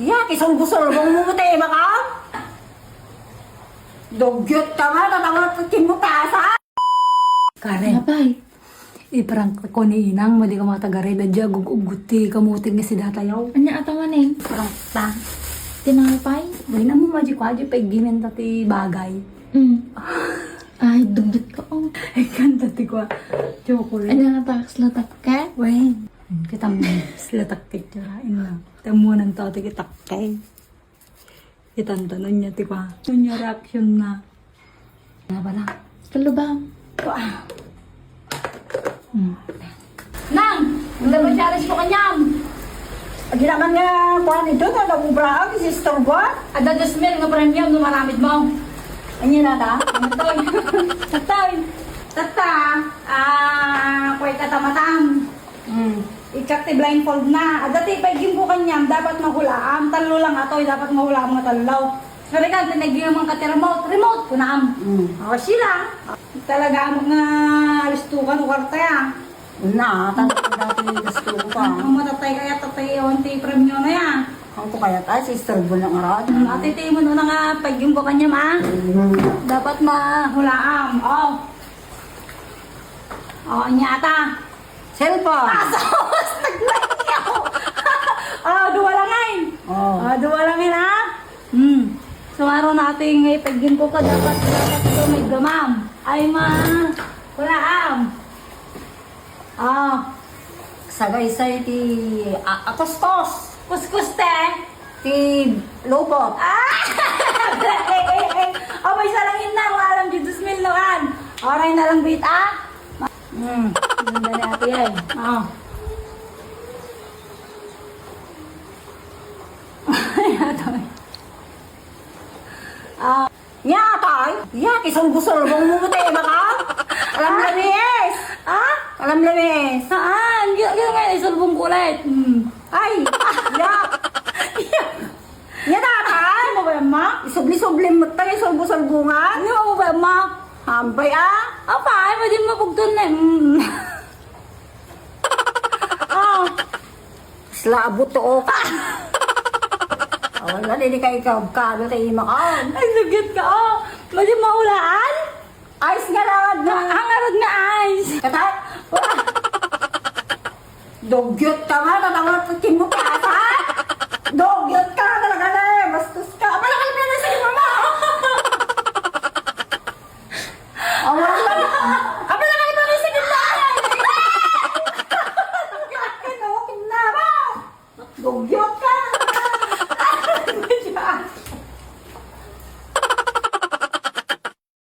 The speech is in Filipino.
Iya, kisulbo-sulbong mo tayo baka? Dugyot ka nga, tatawag kimutasa. Karen, Napay. iparang ko ni Inang, mali ka mga tagaray na dyan, guguti, kamuting nga si datayaw. Anya atawanin? Parang ta. Tinapay? May na mo maji-kwaji, pag-gimen tati bagay. Ay, dugyot ka oh. Ay, kanta ti ko. Chocolate. Anya natakas-latak ka? Wen, kita mo sila takit yarain lang. Kita mo nang tao ti kitakay. Itantanon niya ti kwa. Yun yung reaction na. Nga ba na? Kalubang. Nang! Wala ba challenge ko kanyam? Agi naman nga kuhan ito, na nag-ubraan, si Sister Boy. Ada Jasmine nga premium, numaramid mo. Ano na ta? Tatoy. Tatoy. Tata. Kuway katamatam. Ikak ti blindfold na. Ada ti pagim ko kanyam, dapat mahulaam. Talo lang atoy, dapat mahulaam nga talaw. Sabi ka, tinagyan mga ka-remote. Remote ko na am. O sila. Talaga mo nga alistukan o kwarta ya. Na, dati gusto ko pa. Ang matatay kaya tatay onti premium na yan. Ang ko kaya tayo, sister bo ng arad. Ate tayo mo na nga pagim ko kanyam ah. Dapat mahulaam. Oh. Oh, nyata. Cellphone! Asos! Nag-like ako! Duwa lang ay! Duwa lang yun ha? So, araw natin ipagin ko ka, dapat ito may gamam. Ay hulaam. Sagaysay ti akustos. Kuskus te! Ti lupot. May salangin na, wala lang dito sa milnoan. Oray na lang bit ganda ni ate yan. Nya tay, ya kisulbo-sulbong mo tayo baka? Alam lamis. Alam lamis. Saan? Gila nga, isulbong kulit. Ay, ya. Nya tatay. Ano ba yan, ma? Isubli-sublim mo tayo, sulbo-sulbungan. Ano ba yan, ma? Hambay Apa, ay pwede mapugtun na. Slabo to ka. Wala, hindi ka ikaw kado tayo makaon. Ay, lugit ka, oh. Pwede maulaan? Ayos nga rawad na. Hangarod nga ice. Katay? Dugyot ka nga, tatawag kimutasa. Dugyot ka talaga na eh. Bastos ka. Malakal ka na sa mama. Awang lang. Malakal ka na sa gitna. Dugyot ka.